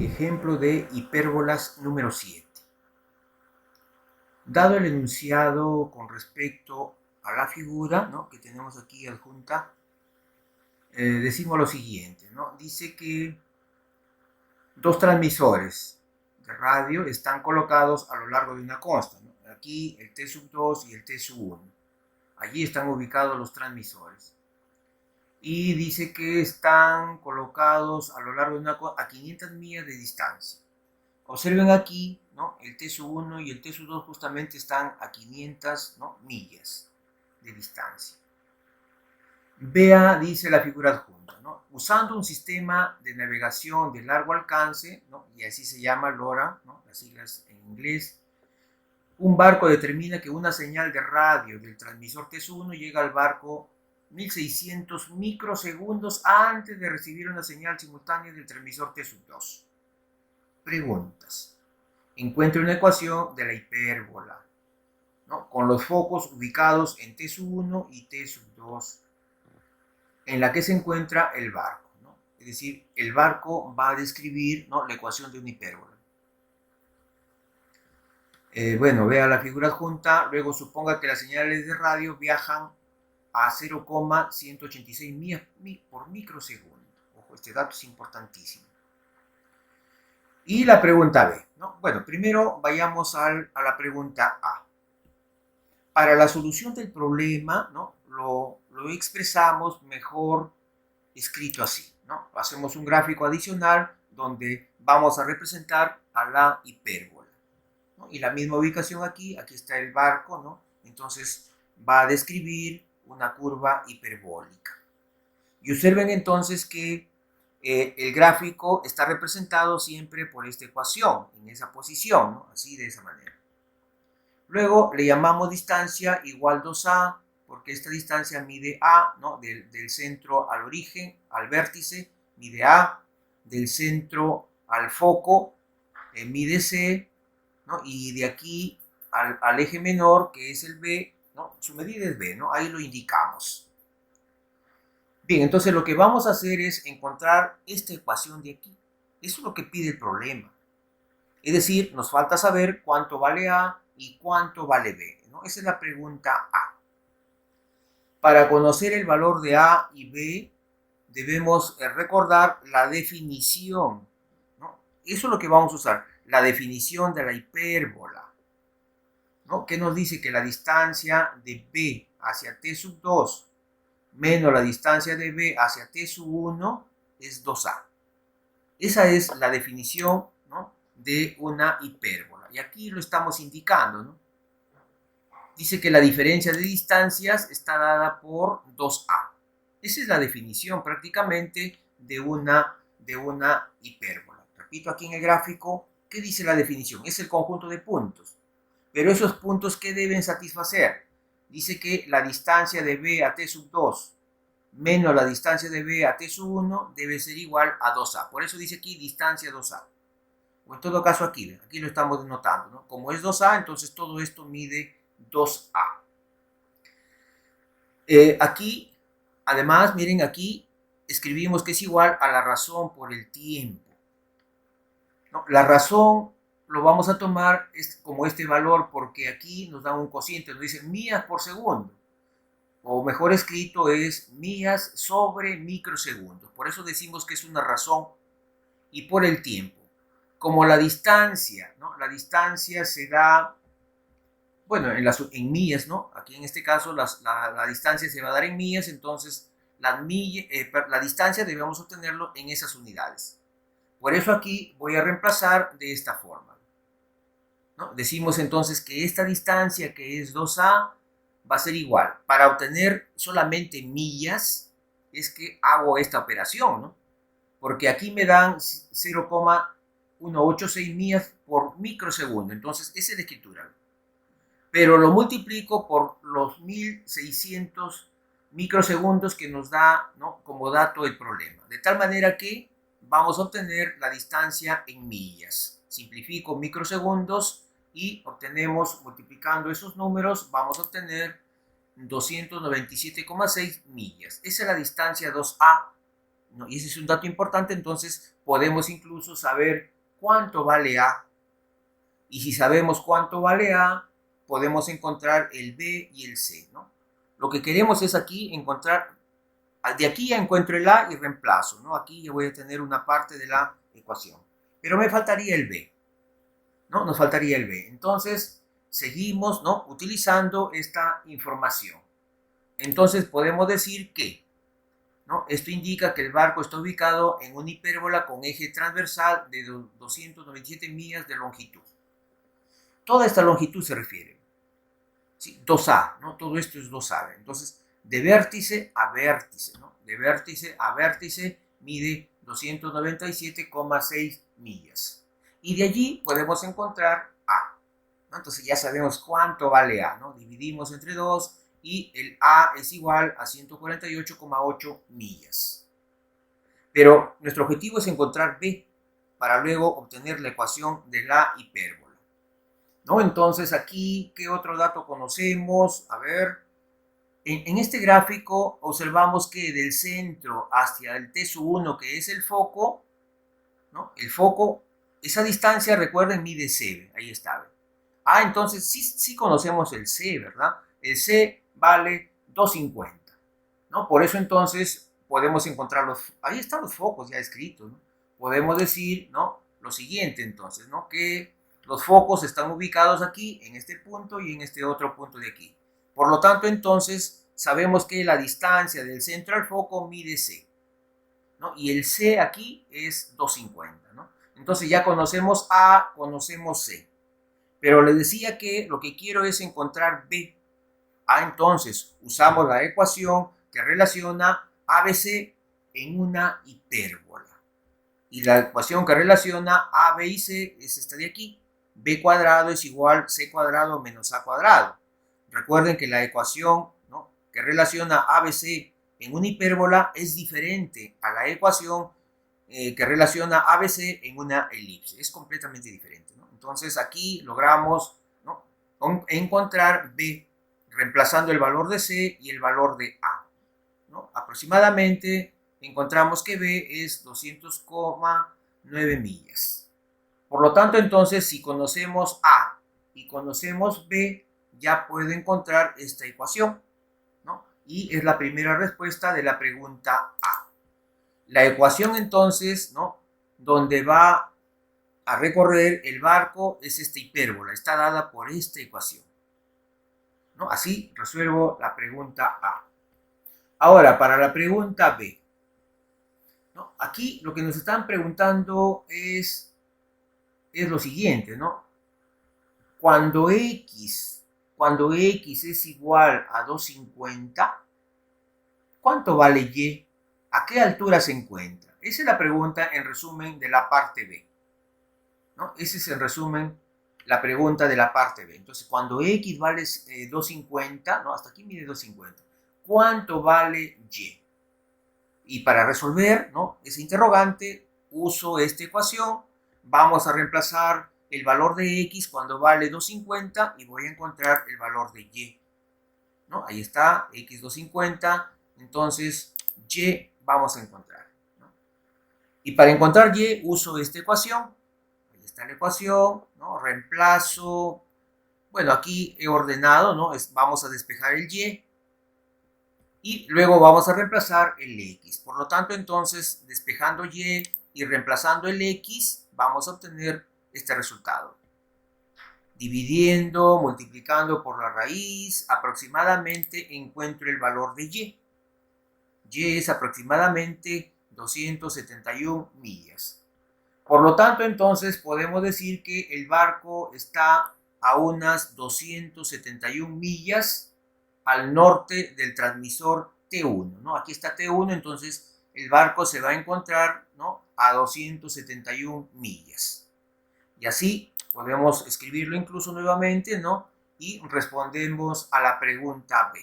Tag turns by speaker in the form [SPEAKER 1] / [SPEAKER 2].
[SPEAKER 1] Ejemplo de hipérbolas número 7. Dado el enunciado con respecto a la figura, ¿no?, que tenemos aquí adjunta, decimos lo siguiente, ¿no? Dice que dos transmisores de radio están colocados a lo largo de una consta, ¿no? Aquí el T sub 2 y el T sub 1. Allí están ubicados los transmisores. Y dice que están colocados a lo largo de una consta a 500 millas de distancia. Observen aquí, ¿no?, el T sub 1 y el T sub 2 justamente están a 500, ¿no?, millas de distancia. Vea, dice la figura adjunta, ¿no?, usando un sistema de navegación de largo alcance, ¿no?, y así se llama LoRa, ¿no?, las siglas en inglés. Un barco determina que una señal de radio del transmisor T sub 1 llega al barco 1600 microsegundos antes de recibir una señal simultánea del transmisor T sub 2. Preguntas. Encuentre una ecuación de la hipérbola, ¿no?, con los focos ubicados en T sub 1 y T sub 2, en la que se encuentra el barco, ¿no? Es decir, el barco va a describir, ¿no?, la ecuación de una hipérbola. Bueno, vea la figura adjunta, luego suponga que las señales de radio viajan a 0,186 millas por microsegundo. Ojo, este dato es importantísimo. Y la pregunta B, ¿no? Bueno, primero vayamos a la pregunta A. Para la solución del problema, ¿no?, lo expresamos mejor escrito así, ¿no? Hacemos un gráfico adicional donde vamos a representar a la hipérbola, ¿no? Y la misma ubicación aquí está el barco, ¿no? Entonces va a describir una curva hiperbólica. Y observen entonces que el gráfico está representado siempre por esta ecuación, en esa posición, ¿no?, así, de esa manera. Luego le llamamos distancia igual 2A, porque esta distancia mide A, ¿no?, del centro al origen, al vértice, mide A, del centro al foco, mide C, ¿no?, y de aquí al eje menor, que es el B, ¿no?, su medida es B, ¿no?, ahí lo indicamos. Bien, entonces lo que vamos a hacer es encontrar esta ecuación de aquí. Eso es lo que pide el problema. Es decir, nos falta saber cuánto vale A y cuánto vale B, ¿no? Esa es la pregunta A. Para conocer el valor de A y B, debemos recordar la definición, ¿no? Eso es lo que vamos a usar, la definición de la hipérbola, ¿no?, que nos dice que la distancia de B hacia T sub 2 menos la distancia de B hacia T sub 1 es 2A. Esa es la definición, ¿no?, de una hipérbola. Y aquí lo estamos indicando, ¿no? Dice que la diferencia de distancias está dada por 2A. Esa es la definición prácticamente de una hipérbola. Repito aquí en el gráfico, ¿qué dice la definición? Es el conjunto de puntos. Pero esos puntos, ¿qué deben satisfacer? Dice que la distancia de B a T sub 2 menos la distancia de B a T sub 1 debe ser igual a 2A. Por eso dice aquí distancia 2A. O en todo caso aquí lo estamos denotando, ¿no? Como es 2A, entonces todo esto mide 2A. Aquí, además, miren, aquí escribimos que es igual a la razón por el tiempo, ¿no? La razón lo vamos a tomar como este valor porque aquí nos da un cociente, nos dice millas por segundo. O mejor escrito es millas sobre microsegundos. Por eso decimos que es una razón. Y por el tiempo. Como la distancia, ¿no?, la distancia se da, bueno, en millas, ¿no? Aquí en este caso la distancia se va a dar en millas, entonces la distancia debemos obtenerlo en esas unidades. Por eso aquí voy a reemplazar de esta forma, ¿no? Decimos entonces que esta distancia, que es 2A, va a ser igual. Para obtener solamente millas es que hago esta operación, ¿no? Porque aquí me dan 0,186 millas por microsegundo. Entonces, esa es la escritura. Pero lo multiplico por los 1600 microsegundos que nos da, ¿no?, como dato el problema. De tal manera que vamos a obtener la distancia en millas. Simplifico microsegundos y obtenemos, multiplicando esos números, vamos a obtener 297,6 millas. Esa es la distancia 2A ¿no? Y ese es un dato importante, entonces podemos incluso saber cuánto vale A. Y si sabemos cuánto vale A, podemos encontrar el B y el C, ¿no? Lo que queremos es aquí encontrar, de aquí ya encuentro el A y reemplazo, ¿no? Aquí ya voy a tener una parte de la ecuación. Pero me faltaría el B, ¿no? Nos faltaría el B. Entonces, seguimos, ¿no? Utilizando esta información. Entonces, podemos decir que, ¿no? Esto indica que el barco está ubicado en una hipérbola con eje transversal de 297 millas de longitud. Toda esta longitud se refiere, ¿sí? 2A, ¿no? Todo esto es 2A. Entonces, de vértice a vértice, ¿no? De vértice a vértice mide 297,6 millas. Y de allí podemos encontrar A, ¿no? Entonces ya sabemos cuánto vale A, ¿no? Dividimos entre 2 y el A es igual a 148,8 millas. Pero nuestro objetivo es encontrar B para luego obtener la ecuación de la hipérbola, ¿no? Entonces aquí, ¿qué otro dato conocemos? A ver, en este gráfico observamos que del centro hacia el T1, que es el foco, ¿no? El foco, esa distancia, recuerden, mide C, ahí está. Ah, entonces sí conocemos el C, ¿verdad? El C vale 250, ¿no? Por eso entonces podemos encontrar ahí están los focos ya escritos, ¿no? Podemos decir, ¿no? Lo siguiente entonces, ¿no? Que los focos están ubicados aquí, en este punto y en este otro punto de aquí. Por lo tanto, entonces, sabemos que la distancia del centro al foco mide C, ¿no? Y el C aquí es 250, ¿no? Entonces ya conocemos A, conocemos C. Pero les decía que lo que quiero es encontrar B. Ah, entonces usamos la ecuación que relaciona ABC en una hipérbola. Y la ecuación que relaciona A, B y C es esta de aquí. B cuadrado es igual C cuadrado menos A cuadrado. Recuerden que la ecuación, ¿no?, que relaciona ABC en una hipérbola es diferente a la ecuación que relaciona ABC en una elipse. Es completamente diferente, ¿no? Entonces aquí logramos, ¿no?, encontrar B reemplazando el valor de C y el valor de A, ¿no? Aproximadamente encontramos que B es 200,9 millas. Por lo tanto, entonces, si conocemos A y conocemos B, ya puedo encontrar esta ecuación, ¿no? Y es la primera respuesta de la pregunta A. La ecuación, entonces, ¿no?, donde va a recorrer el barco es esta hipérbola, está dada por esta ecuación, ¿no? Así resuelvo la pregunta A. Ahora, para la pregunta B, ¿no?, aquí lo que nos están preguntando es lo siguiente, ¿no? Cuando X es igual a 250, ¿cuánto vale Y? ¿A qué altura se encuentra? Esa es la pregunta en resumen de la parte B, ¿no? Ese es en resumen la pregunta de la parte B. Entonces, cuando X vale 250, ¿no? Hasta aquí mide 250. ¿Cuánto vale Y? Y para resolver, ¿no?, ese interrogante, uso esta ecuación. Vamos a reemplazar el valor de X cuando vale 250 y voy a encontrar el valor de Y, ¿no? Ahí está, X 250. Entonces, Y vamos a encontrar, ¿no? Y para encontrar Y uso esta ecuación. Ahí está la ecuación, ¿no? Reemplazo. Bueno, aquí he ordenado, ¿no? Vamos a despejar el Y. Y luego vamos a reemplazar el X. Por lo tanto, entonces, despejando Y y reemplazando el X, vamos a obtener este resultado. Dividiendo, multiplicando por la raíz, aproximadamente encuentro el valor de Y. Y es aproximadamente 271 millas. Por lo tanto, entonces, podemos decir que el barco está a unas 271 millas al norte del transmisor T1, ¿no? Aquí está T1, entonces el barco se va a encontrar, ¿no?, a 271 millas. Y así podemos escribirlo incluso nuevamente, ¿no? Y respondemos a la pregunta B.